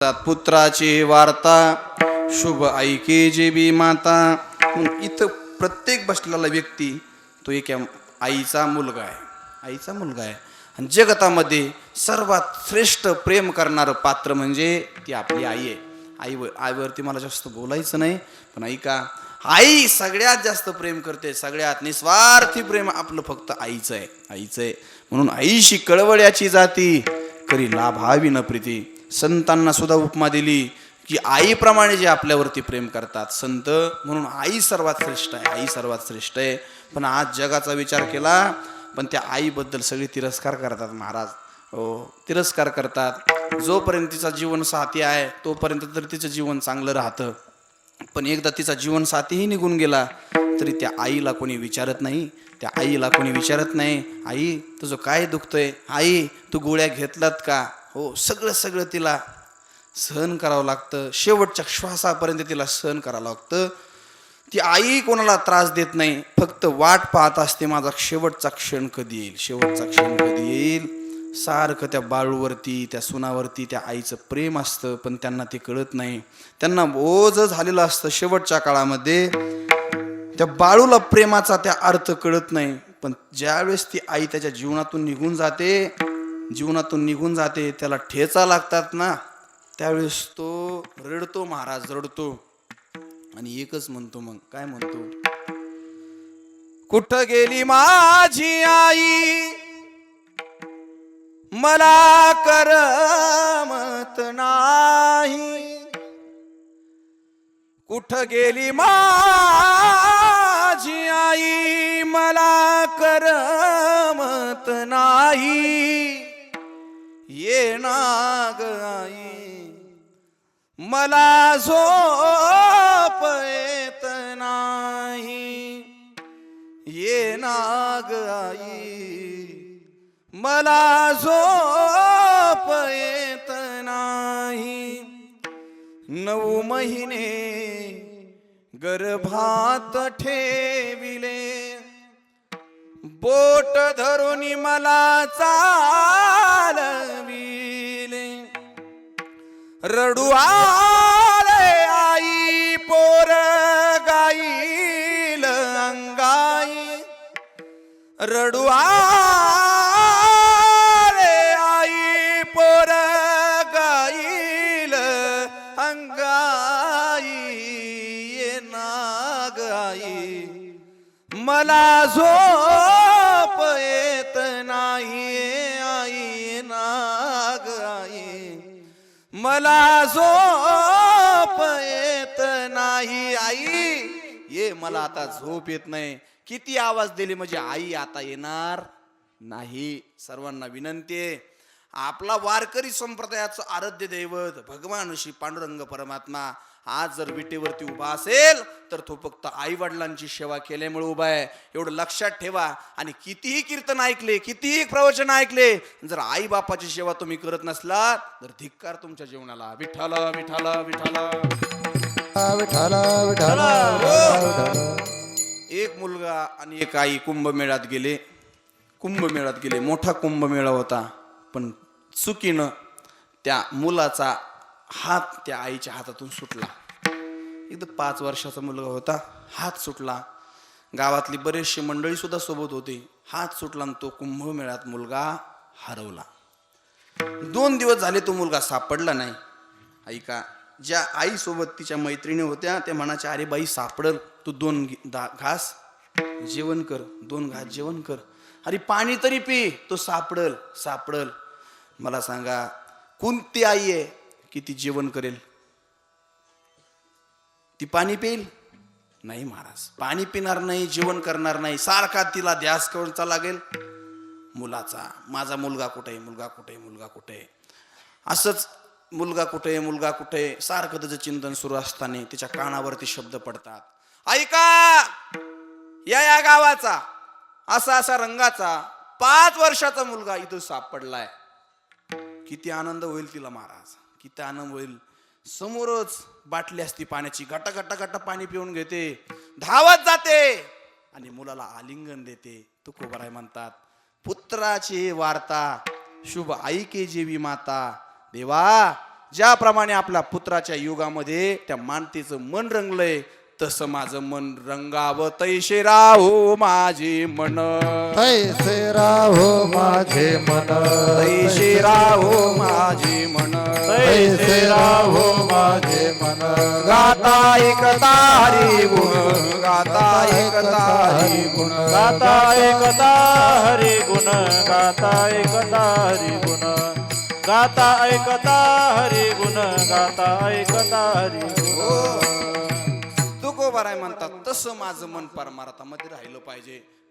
पुत्राची वार्ता शुभ ऐके जेबी माता. इथं प्रत्येक बसलेला व्यक्ती तो एक आईचा मुलगा आहे, आईचा मुलगा आहे. आणि जगतामध्ये सर्वात श्रेष्ठ प्रेम करणारं पात्र म्हणजे ती आपली आई आहे. आईवरती मला जास्त बोलायचं नाही, पण ऐका, आई सगळ्यात जास्त प्रेम करते, सगळ्यात निस्वार्थी प्रेम आपलं फक्त आईचं आहे, आईचं आहे. म्हणून आईशी कळवळ्याची जाती करी लाभावी न प्रीती. संतांना सुद्धा उपमा दिली की आईप्रमाणे जे आपल्यावरती प्रेम करतात संत, म्हणून आई सर्वात श्रेष्ठ आहे, आई सर्वात श्रेष्ठ आहे. पण आज जगाचा विचार केला, पण त्या आईबद्दल सगळे तिरस्कार करतात महाराज. हो, तिरस्कार करतात. जोपर्यंत तिचा जीवन साथी आहे तोपर्यंत तर तिचं जीवन चांगलं राहतं, पण एकदा तिचा जीवन साथीही निघून गेला तरी त्या आईला कोणी विचारत नाही, त्या आईला कोणी विचारत नाही, आई तुझं काय दुखतंय, आई तू गोळ्या घेतलात का. हो, सगळं तिला सहन करावं लागतं, शेवटच्या श्वासापर्यंत तिला सहन करावं लागतं. ती आई कोणाला त्रास देत नाही, फक्त वाट पाहत असते माझा शेवटचा क्षण कधी येईल, शेवटचा क्षण कधी येईल. सारखं त्या बाळूवरती, त्या सुनावरती त्या आईचं प्रेम असतं, पण त्यांना ते कळत नाही. त्यांना ओझं झालेलं असतं शेवटच्या काळामध्ये. त्या बाळूला प्रेमाचा त्या अर्थ कळत नाही, पण ज्यावेळेस ती आई त्याच्या जीवनातून निघून जाते, त्याला ठेचा लागतात ना, त्यावेळेस तो रडतो महाराज, रडतो. आणि एकच म्हणतो, मग काय म्हणतो, कुठं गेली माझी आई, मला करमत नाही. कुठं गेली माझी आई, मला करमत नाही. ये ना ग आई, मला झोप येत नाही. ये ना ग आई, मला झोप येत नाही. 9 महिने गर्भात ठेविले, बोट धरून मला चालविले. रडू आले आई पोर गाईल अंगाई, रडू आले आई पोर गाईल अंगाई. ये नाग आई, मला झोप येत नाही. आई नाग आई, मला झोप येत नाही. आई ये, मला आता झोप येत नाही. किती आवाज दिले म्हणजे आई आता येणार नाही. सर्वांना विनंती आहे, आपला वारकरी संप्रदायाचं आराध्य दैवत भगवान श्री पांडुरंग परमात्मा आज जर विटेवरती उभा असेल तर तो फक्त आई वडिलांची सेवा केल्यामुळे उभा आहे, एवढं लक्षात ठेवा. आणि कितीही कीर्तन ऐकले, कितीही प्रवचन ऐकले, जर आई बापाची सेवा तुम्ही करत नसला तर धिक्कार तुमच्या जीवनाला. विठ्ठल विठ्ठल विठ्ठल विठ्ठल विठ्ठल. एक मुलगा आणि एक आई कुंभमेळ्यात गेले. मोठा कुंभमेळा होता, पण चुकीनं त्या मुलाचा हात त्या आईच्या हातातून सुटला. एकदम 5 वर्षाचा मुलगा होता, हात सुटला. गावातली बरेचशी मंडळी सुद्धा सोबत होती. हात सुटला आणि तो कुंभमेळ्यात मुलगा हरवला. 2 दिवस झाले तो मुलगा सापडला नाही. ऐका, ज्या आई सोबत तिच्या मैत्रिणी होत्या त्या म्हणाच्या, अरे बाई सापडल, तू 2 घास जेवण कर, 2 घास जेवण कर, अरे पाणी तरी पी, तो सापडल. मला सांगा, कोणती आई आहे की ती जेवण करेल? ती पाणी पिईल? नाही महाराज, पाणी पिणार नाही, जेवण करणार नाही. सारखा तिला ध्यास करूचा लागेल मुलाचा. माझा मुलगा कुठे, असंच मुलगा कुठे सारखं त्याचं चिंतन सुरू असताना तिच्या कानावरती शब्द पडतात, ऐका, या गावाचा असा रंगाचा 5 वर्षाचा मुलगा इथं सापडलाय. किती आनंद होईल तिला महाराज, किती आनंद होईल. समोरच बाटली असती पाण्याची, गटा पाणी पिऊन घेते, धावत जाते आणि मुलाला आलिंगन देते. तुकोबाराय म्हणतात, पुत्राची वार्ता शुभ ऐके जेवी माता. देवा, ज्याप्रमाणे आपल्या पुत्राच्या युगामध्ये त्या मानतेचं मन रंगलंय तसं माझं मन रंगावं तैसे राहो माझे मन तैसे राहो माझे मन तैसे राहो माझे मन तैसे राहो माझे मन गाता एकता हरी गुण गाता एकता हरी गुण गाता एकता हरी गुण गाता एकता हरी गुण गाता ऐकता हरी गुण गाता ऐकता हरी गुण तुकोबाराय म्हणतात तसं माझं मन परमार्थामध्ये राहिलं पाहिजे.